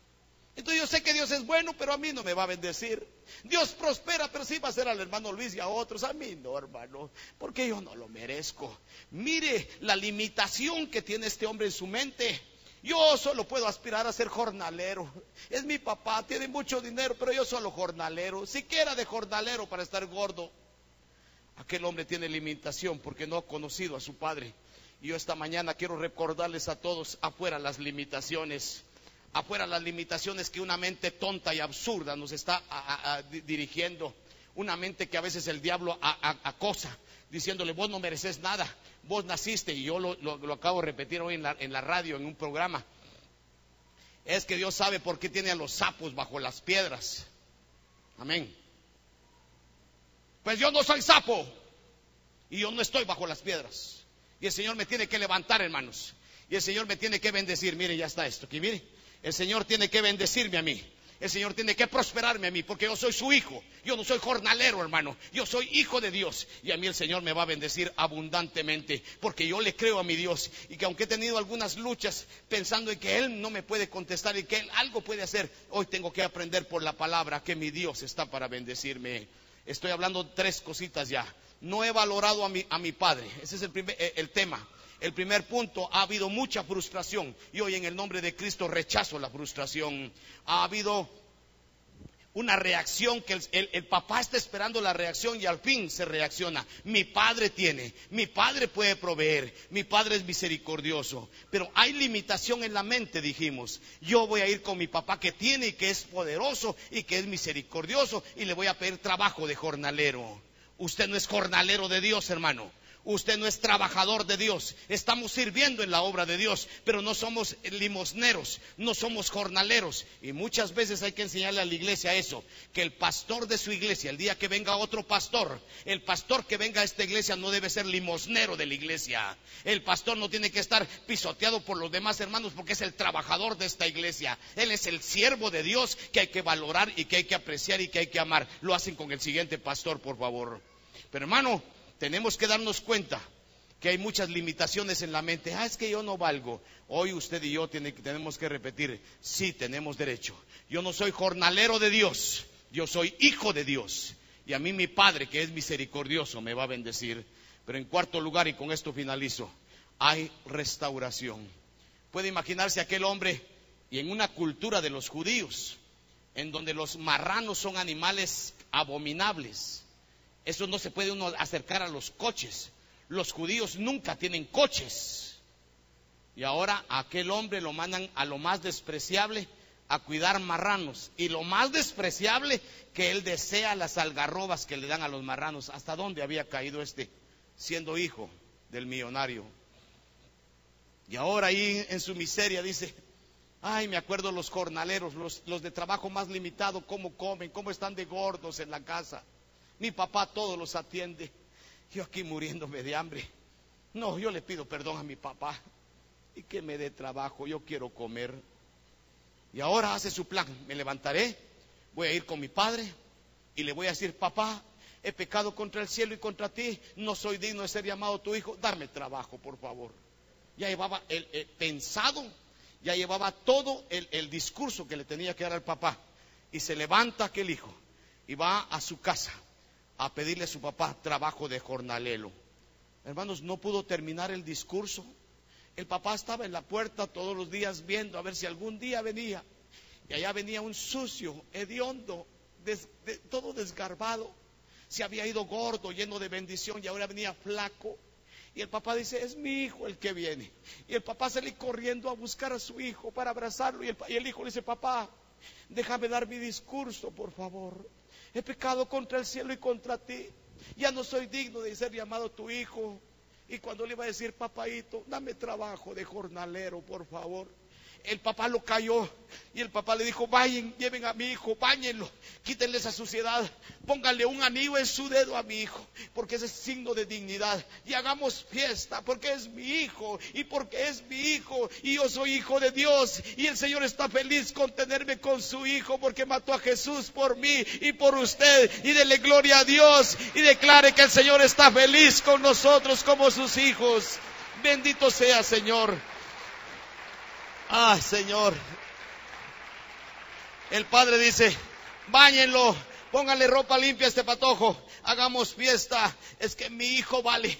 Entonces yo sé que Dios es bueno, pero a mí no me va a bendecir. Dios prospera, pero sí va a hacer al hermano Luis y a otros. A mí no, hermano, porque yo no lo merezco. Mire la limitación que tiene este hombre en su mente. Yo solo puedo aspirar a ser jornalero. Es mi papá, tiene mucho dinero, pero yo solo jornalero. Siquiera de jornalero para estar gordo. Aquel hombre tiene limitación porque no ha conocido a su padre. Y yo esta mañana quiero recordarles a todos afuera las limitaciones. Afuera las limitaciones que una mente tonta y absurda nos está dirigiendo. Una mente que a veces el diablo acosa, diciéndole: vos no mereces nada, vos naciste. Y yo lo acabo de repetir hoy en la radio, en un programa. Es que Dios sabe por qué tiene a los sapos bajo las piedras. Amén. Pues yo no soy sapo y yo no estoy bajo las piedras. Y el Señor me tiene que levantar, hermanos. Y el Señor me tiene que bendecir. Mire, ya está esto aquí, mire. El Señor tiene que bendecirme a mí. El Señor tiene que prosperarme a mí, porque yo soy su hijo. Yo no soy jornalero, hermano. Yo soy hijo de Dios. Y a mí el Señor me va a bendecir abundantemente, porque yo le creo a mi Dios. Y que aunque he tenido algunas luchas pensando en que Él no me puede contestar y que Él algo puede hacer, hoy tengo que aprender por la palabra que mi Dios está para bendecirme. Estoy hablando 3 cositas ya. No he valorado a mi padre. Ese es el tema. El primer punto, ha habido mucha frustración. Y hoy en el nombre de Cristo rechazo la frustración. Ha habido una reacción que el papá está esperando la reacción y al fin se reacciona. Mi padre tiene, mi padre puede proveer, mi padre es misericordioso. Pero hay limitación en la mente, dijimos. Yo voy a ir con mi papá que tiene y que es poderoso y que es misericordioso y le voy a pedir trabajo de jornalero. Usted no es jornalero de Dios, hermano. Usted no es trabajador de Dios. Estamos sirviendo en la obra de Dios, pero no somos limosneros, no somos jornaleros. Y muchas veces hay que enseñarle a la iglesia eso, que el pastor de su iglesia, el día que venga otro pastor, el pastor que venga a esta iglesia no debe ser limosnero de la iglesia. El pastor no tiene que estar pisoteado por los demás hermanos porque es el trabajador de esta iglesia. Él es el siervo de Dios que hay que valorar y que hay que apreciar y que hay que amar. Lo hacen con el siguiente pastor, por favor. Pero hermano, tenemos que darnos cuenta que hay muchas limitaciones en la mente. Es que yo no valgo. Hoy usted y yo tenemos que repetir, sí, tenemos derecho. Yo no soy jornalero de Dios, yo soy hijo de Dios. Y a mí mi Padre, que es misericordioso, me va a bendecir. Pero en cuarto lugar, y con esto finalizo, hay restauración. Puede imaginarse aquel hombre, y en una cultura de los judíos, en donde los marranos son animales abominables. Eso no se puede uno acercar a los coches. Los judíos nunca tienen coches. Y ahora a aquel hombre lo mandan a lo más despreciable, a cuidar marranos. Y lo más despreciable, que él desea las algarrobas que le dan a los marranos. ¿Hasta dónde había caído siendo hijo del millonario? Y ahora ahí en su miseria dice, ay, me acuerdo los jornaleros, los de trabajo más limitado, cómo comen, cómo están de gordos en la casa. Mi papá todos los atiende. Yo aquí muriéndome de hambre. No, yo le pido perdón a mi papá y que me dé trabajo, yo quiero comer. Y ahora hace su plan, me levantaré, voy a ir con mi padre y le voy a decir, papá, he pecado contra el cielo y contra ti, no soy digno de ser llamado tu hijo, dame trabajo, por favor. Ya llevaba pensado, ya llevaba todo el discurso que le tenía que dar al papá. Y se levanta aquel hijo y va a su casa a pedirle a su papá trabajo de jornalero. Hermanos, no pudo terminar el discurso. El papá estaba en la puerta todos los días viendo a ver si algún día venía. Y allá venía un sucio, hediondo, todo desgarbado. Se había ido gordo, lleno de bendición, y ahora venía flaco. Y el papá dice, es mi hijo el que viene. Y el papá sale corriendo a buscar a su hijo para abrazarlo. Y el hijo le dice, papá, déjame dar mi discurso, por favor. He pecado contra el cielo y contra ti. Ya no soy digno de ser llamado tu hijo. Y cuando le iba a decir, papaito, dame trabajo de jornalero, por favor, el papá lo cayó. Y el papá le dijo, vayan, lleven a mi hijo, báñenlo, quítenle esa suciedad, pónganle un anillo en su dedo a mi hijo, porque ese es signo de dignidad. Y hagamos fiesta, porque es mi hijo, y porque es mi hijo, y yo soy hijo de Dios. Y el Señor está feliz con tenerme con su hijo, porque mató a Jesús por mí y por usted. Y dele gloria a Dios, y declare que el Señor está feliz con nosotros como sus hijos. Bendito sea, Señor. Ay, Señor. El padre dice, báñenlo, pónganle ropa limpia a este patojo, hagamos fiesta. Es que mi hijo vale.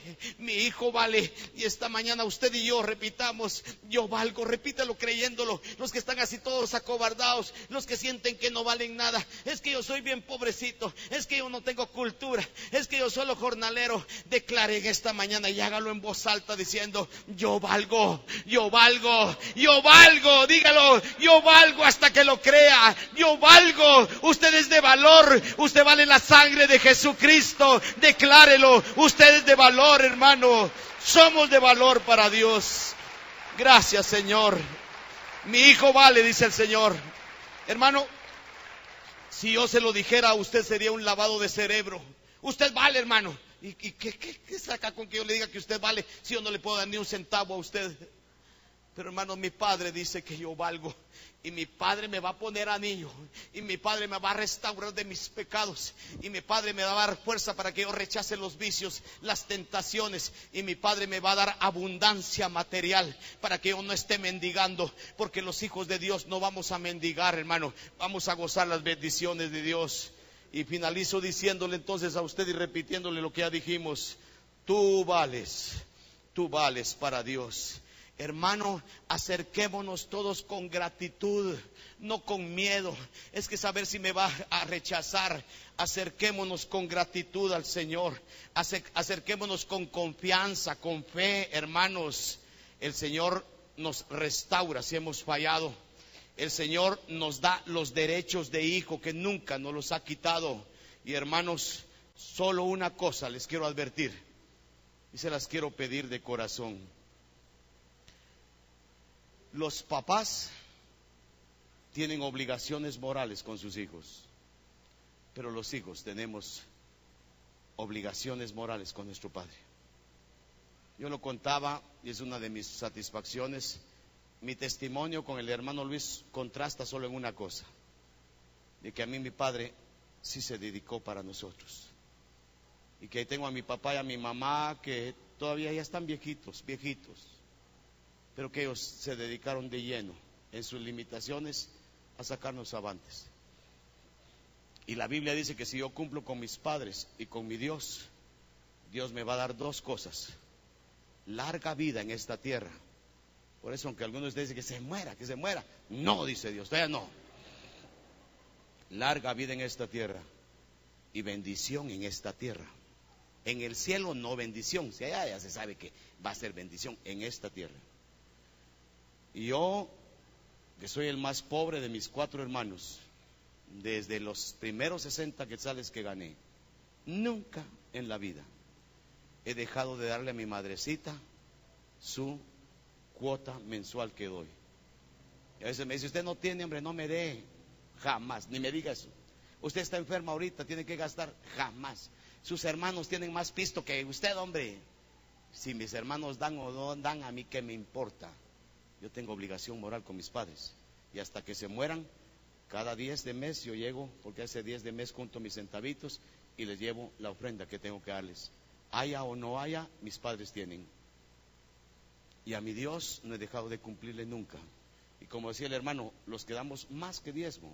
Y esta mañana usted y yo repitamos, yo valgo. Repítelo creyéndolo. Los que están así todos acobardados, los que sienten que no valen nada, es que yo soy bien pobrecito, es que yo no tengo cultura, es que yo solo jornalero. Declaren esta mañana y hágalo en voz alta diciendo, yo valgo. Dígalo, yo valgo hasta que lo crea. Yo valgo. Usted es de valor. Usted vale la sangre de Jesucristo. Declárelo. Usted es de valor, hermano. Somos de valor para Dios. Gracias, Señor. Mi hijo vale, dice el Señor. Hermano, si yo se lo dijera a usted sería un lavado de cerebro. Usted vale, hermano. ¿Y qué saca con que yo le diga que usted vale si yo no le puedo dar ni un centavo a usted? Pero hermano, mi Padre dice que yo valgo. Y mi Padre me va a poner anillo. Y mi Padre me va a restaurar de mis pecados. Y mi Padre me va a dar fuerza para que yo rechace los vicios, las tentaciones. Y mi Padre me va a dar abundancia material para que yo no esté mendigando. Porque los hijos de Dios no vamos a mendigar, hermano. Vamos a gozar las bendiciones de Dios. Y finalizo diciéndole entonces a usted y repitiéndole lo que ya dijimos. Tú vales. Tú vales para Dios. Hermano, acerquémonos todos con gratitud, no con miedo. Es que saber si me va a rechazar. Acerquémonos con gratitud al Señor. Acerquémonos con confianza, con fe, hermanos. El Señor nos restaura si hemos fallado. El Señor nos da los derechos de hijo que nunca nos los ha quitado. Y hermanos, solo una cosa les quiero advertir y se las quiero pedir de corazón. Los papás tienen obligaciones morales con sus hijos, pero los hijos tenemos obligaciones morales con nuestro padre. Yo lo contaba y es una de mis satisfacciones. Mi testimonio con el hermano Luis contrasta solo en una cosa, de que a mí mi padre sí se dedicó para nosotros, y que ahí tengo a mi papá y a mi mamá que todavía ya están viejitos, pero que ellos se dedicaron de lleno en sus limitaciones a sacarnos avantes. Y la Biblia dice que si yo cumplo con mis padres y con mi Dios, Dios me va a dar dos cosas: larga vida en esta tierra. Por eso, aunque algunos dicen que se muera, no, dice Dios, todavía no. Larga vida en esta tierra y bendición en esta tierra. En el cielo no bendición, si allá ya se sabe que va a ser bendición en esta tierra. Y yo, que soy el más pobre de mis 4 hermanos, desde los primeros 60 quetzales que gané, nunca en la vida he dejado de darle a mi madrecita su cuota mensual que doy. Y a veces me dice: usted no tiene, hombre, no me dé. Jamás, ni me diga eso. Usted está enferma ahorita, tiene que gastar. Jamás. Sus hermanos tienen más pisto que usted, hombre. Si mis hermanos dan o no dan, a mí qué me importa. Yo tengo obligación moral con mis padres, y hasta que se mueran, cada 10 de mes yo llego, porque hace 10 de mes junto mis centavitos y les llevo la ofrenda que tengo que darles. Haya o no haya, mis padres tienen. Y a mi Dios no he dejado de cumplirle nunca. Y como decía el hermano, los que damos más que diezmo,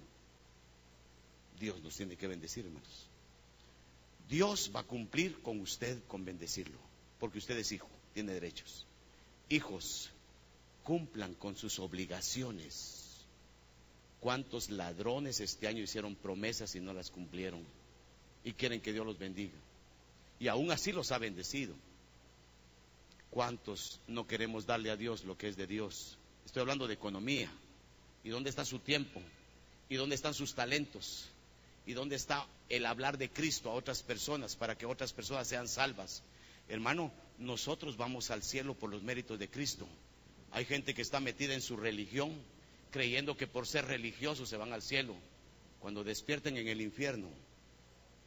Dios nos tiene que bendecir, hermanos. Dios va a cumplir con usted con bendecirlo, porque usted es hijo, tiene derechos. Hijos, cumplan con sus obligaciones. ¿Cuántos ladrones este año hicieron promesas y no las cumplieron? Y quieren que Dios los bendiga. Y aún así los ha bendecido. ¿Cuántos no queremos darle a Dios lo que es de Dios? Estoy hablando de economía. ¿Y dónde está su tiempo? ¿Y dónde están sus talentos? ¿Y dónde está el hablar de Cristo a otras personas para que otras personas sean salvas? Hermano, nosotros vamos al cielo por los méritos de Cristo. Hay gente que está metida en su religión, creyendo que por ser religiosos se van al cielo. Cuando despierten en el infierno,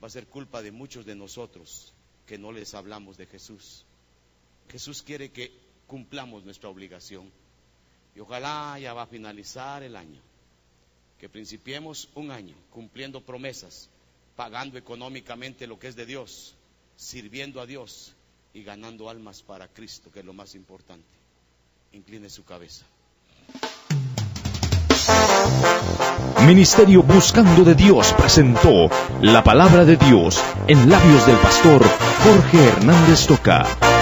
va a ser culpa de muchos de nosotros que no les hablamos de Jesús. Jesús quiere que cumplamos nuestra obligación. Y ojalá ya va a finalizar el año, que principiemos un año cumpliendo promesas, pagando económicamente lo que es de Dios, sirviendo a Dios y ganando almas para Cristo, que es lo más importante. Incline su cabeza. Ministerio Buscando de Dios presentó la palabra de Dios en labios del pastor Jorge Hernández Toca.